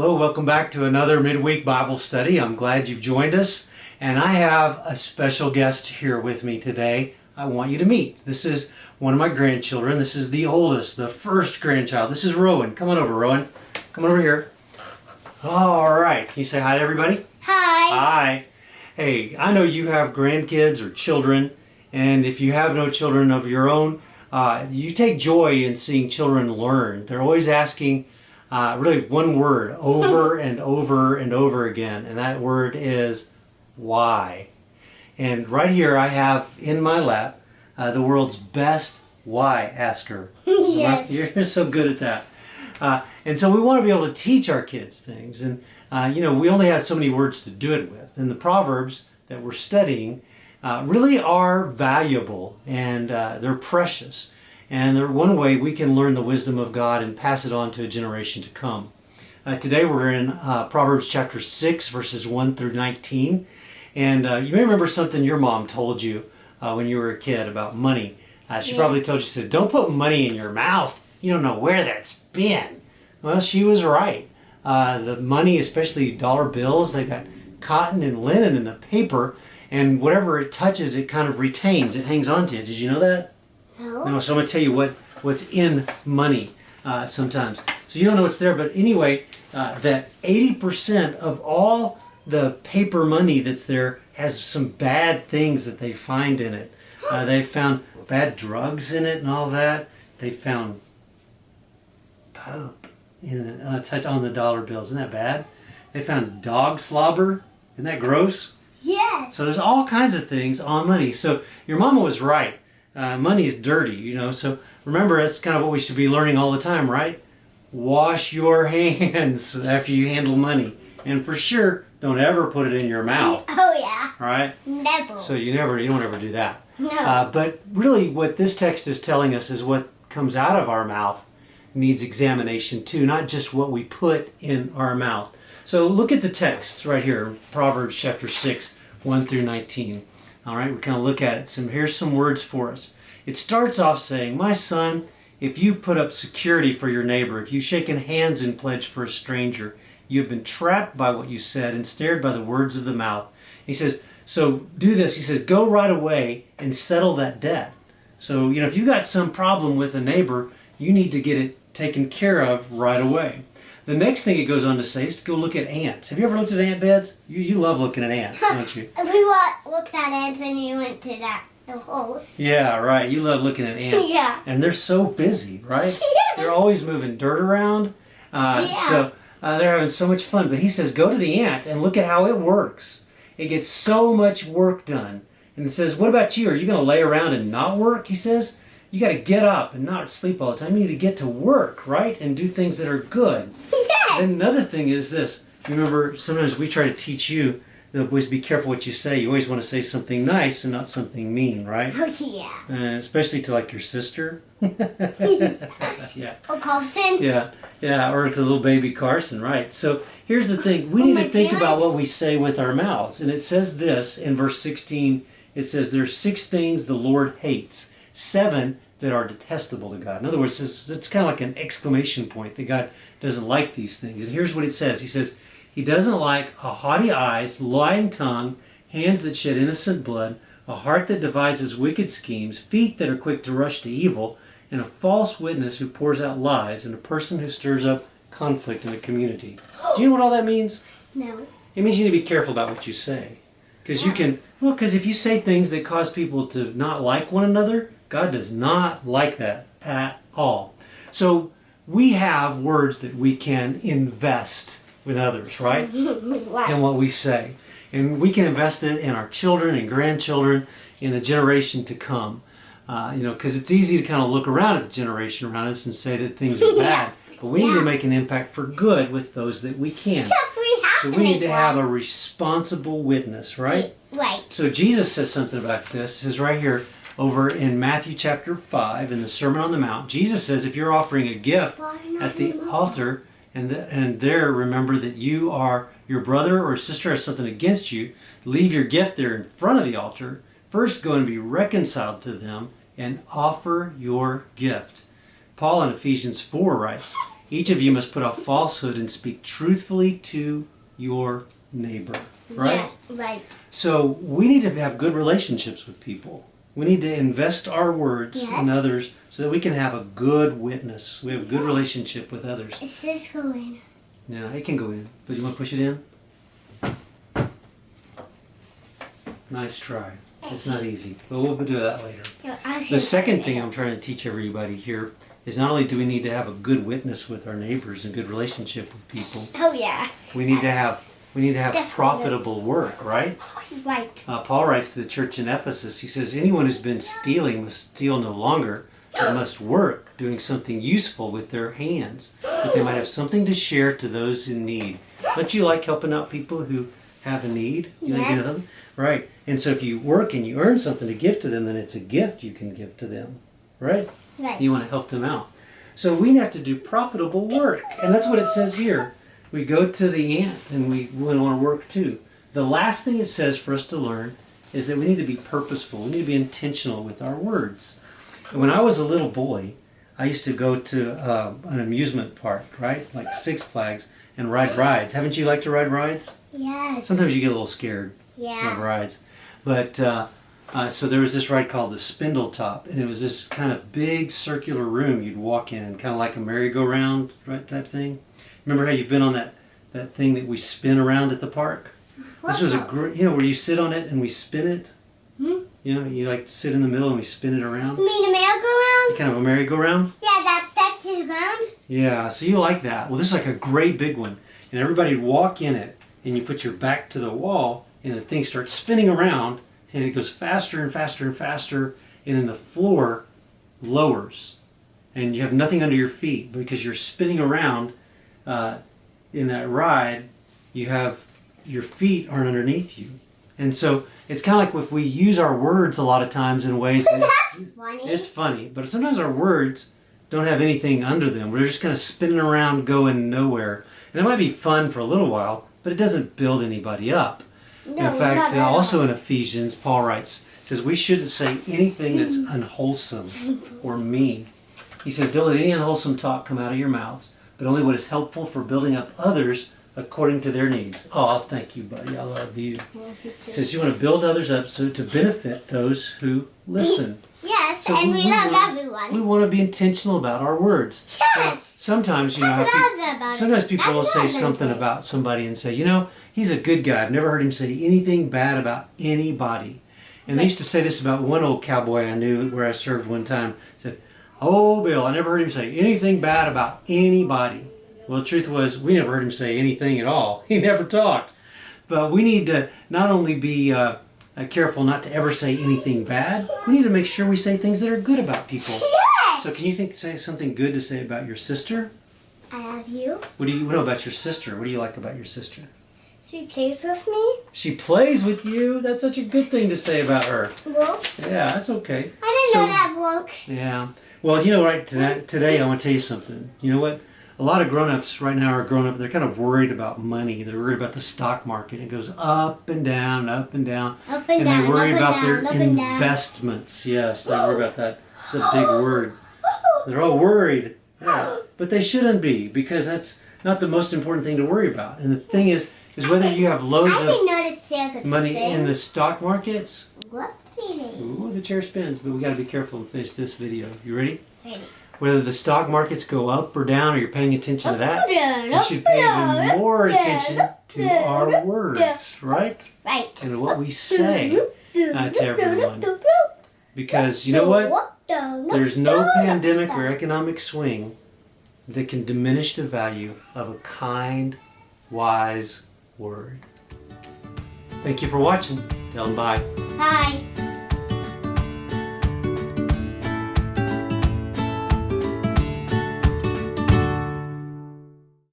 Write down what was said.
Hello, welcome back to another Midweek Bible study. I'm glad you've joined us, and I have a special guest here with me today I want you to meet. This is one of my grandchildren. This is the oldest, the first grandchild. This is Rowan. Come on over, Rowan. Come on over here. All right. Can you say hi to everybody? Hi. Hi. Hey, I know you have grandkids or children, and if you have no children of your own, you take joy in seeing children learn. They're always asking really one word over and over and over again, and that word is why. And right here I have in my lap the world's best why asker. Yes. You're so good at that. And so we want to be able to teach our kids things. And, we only have so many words to do it with. And the Proverbs that we're studying really are valuable, and they're precious. And they're one way we can learn the wisdom of God and pass it on to a generation to come. Today we're in Proverbs chapter 6, verses 1 through 19. And you may remember something your mom told you when you were a kid about money. She probably told you, she said, don't put money in your mouth. You don't know where that's been. Well, she was right. The money, especially dollar bills, they got cotton and linen in the paper, and whatever it touches, it kind of retains. It hangs on to it. Did you know that? No. So I'm going to tell you what's in money sometimes. So you don't know what's there, but anyway, that 80% of all the paper money that's there has some bad things that they find in it. They found bad drugs in it and all that. They found poop in it, touch on the dollar bills. Isn't that bad? They found dog slobber. Isn't that gross? Yes. So there's all kinds of things on money. So your mama was right. Money is dirty, so remember, that's kind of what we should be learning all the time, right? Wash your hands after you handle money. And for sure, don't ever put it in your mouth. Oh, yeah. All right? Never. So you don't ever do that. No. But really what this text is telling us is what comes out of our mouth needs examination too, not just what we put in our mouth. So look at the text right here, Proverbs chapter 6, 1 through 19. All right, we kind of look at it. So here's some words for us. It starts off saying, my son, if you put up security for your neighbor, if you've shaken hands in pledge for a stranger, you have been trapped by what you said and snared by the words of the mouth. He says, so do this. He says, go right away and settle that debt. So, if you've got some problem with a neighbor, you need to get it taken care of right away. The next thing it goes on to say is to go look at ants. Have you ever looked at ant beds? You love looking at ants, don't you? We looked at ants and you went to the holes. Yeah, right. You love looking at ants. Yeah. And they're so busy, right? Yes. They're always moving dirt around. So they're having so much fun. But he says, go to the ant and look at how it works. It gets so much work done. And it says, what about you? Are you going to lay around and not work? He says, you got to get up and not sleep all the time. You need to get to work, right? And do things that are good. Yes. And another thing is this. Remember, sometimes we try to teach you that always be careful what you say. You always want to say something nice and not something mean, right? Oh, yeah. Especially to like your sister. Yeah. Or Carson. Yeah, or to little baby Carson, right? So here's the thing. We need to think about what we say with our mouths. And it says this in verse 16. It says, there's 6 things the Lord hates. 7 that are detestable to God. In other words, it's kind of like an exclamation point that God doesn't like these things. And here's what it says. He says, he doesn't like a haughty eyes, lying tongue, hands that shed innocent blood, a heart that devises wicked schemes, feet that are quick to rush to evil, and a false witness who pours out lies, and a person who stirs up conflict in a community. Do you know what all that means? No. It means you need to be careful about what you say. Because because if you say things that cause people to not like one another, God does not like that at all. So we have words that we can invest with others, right? Right. In what we say. And we can invest it in our children and grandchildren in the generation to come. Because it's easy to kind of look around at the generation around us and say that things are bad. But we need to make an impact for good with those that we can. Yes, we have So to we need make to one. have a responsible witness, right? Right. So Jesus says something about this. It says right here over in Matthew chapter 5 in the Sermon on the Mount. Jesus says if you're offering a gift at the altar and there remember that your brother or sister has something against you, leave your gift there in front of the altar. First go and be reconciled to them and offer your gift. Paul in Ephesians 4 writes, Each of you must put off falsehood and speak truthfully to your neighbor. Right? Yes, right. So we need to have good relationships with people. We need to invest our words in others so that we can have a good witness. We have a good relationship with others. Is this going? Yeah, it can go in. But you want to push it in? Nice try. It's not easy, but we'll do that later. The second thing I'm trying to teach everybody here is not only do we need to have a good witness with our neighbors and good relationship with people. Oh yeah. We need to have profitable work, right? Right. Paul writes to the church in Ephesus. He says, "Anyone who's been stealing must steal no longer, but must work, doing something useful with their hands, that they might have something to share to those in need." Don't you like helping out people who have a need? You like doing them? Right. And so if you work and you earn something to give to them, then it's a gift you can give to them, right? Right. You want to help them out. So we have to do profitable work, and that's what it says here. We go to the ant and we want to work too. The last thing it says for us to learn is that we need to be purposeful. We need to be intentional with our words. And when I was a little boy, I used to go to an amusement park, right? Like Six Flags, and ride rides. Haven't you liked to ride rides? Yes. Sometimes you get a little scared of rides. But so there was this ride called the Spindle Top, and it was this kind of big circular room you'd walk in, kind of like a merry-go-round right, type thing. Remember how you've been on that thing that we spin around at the park? This was a great, where you sit on it and we spin it. Hmm? You like to sit in the middle and we spin it around. You mean a merry-go-round? Kind of a merry-go-round? Yeah, that's his round. Yeah, so you like that. Well, this is like a great big one. And everybody would walk in it, and you put your back to the wall, and the thing starts spinning around, and it goes faster and faster and faster, and then the floor lowers. And you have nothing under your feet because you're spinning around in that ride. You have your feet aren't underneath you. And so it's kind of like if we use our words a lot of times in ways that That's funny. it's funny, but sometimes our words don't have anything under them. We're just kind of spinning around going nowhere. And it might be fun for a little while, but it doesn't build anybody up. No, in fact, not at all. also in Ephesians, Paul writes, says we shouldn't say anything that's unwholesome or mean. He says, "Don't let any unwholesome talk come out of your mouths, but only what is helpful for building up others according to their needs." Oh, thank you, buddy. I love you. He says you want to build others up so to benefit those who listen. Yes, So and we love We everyone. want to be intentional about our words. Yes. Sometimes, That's what I said about it. sometimes people That's will what say I was gonna something say. about somebody and say, he's a good guy. I've never heard him say anything bad about anybody. And they used to say this about one old cowboy I knew where I served one time. Said, "Oh, Bill, I never heard him say anything bad about anybody." Well, the truth was, we never heard him say anything at all. He never talked. But we need to not only be careful not to ever say anything bad, we need to make sure we say things that are good about people. Yes. So can you say something good to say about your sister? I love you. What do you know about your sister? What do you like about your sister? She plays with me. She plays with you. That's such a good thing to say about her. Whoops. Yeah, that's okay. I didn't know that broke. Yeah. Well, right, today I want to tell you something. You know what? A lot of grown-ups right now are grown up. They're kind of worried about money. They're worried about the stock market. It goes up and down, up and down. Up and down, they worry up and about down, their up and down. investments. Yes, they worry about that. It's a big word. They're all worried. Yeah. But they shouldn't be, because that's not the most important thing to worry about. And the thing is whether you have loads I didn't of notice Sarah could money spin. in the stock markets. What feeling? Ooh, the chair spins, but we got to be careful and finish this video. You ready? Ready. Whether the stock markets go up or down, or you're paying attention to that, down, you up should pay down, even more up attention down, to down, our up words, right? Right. And what we say to everyone. Because you know what? There's no pandemic or economic swing that can diminish the value of a kind, wise word. Thank you for watching. Tell them bye. Bye.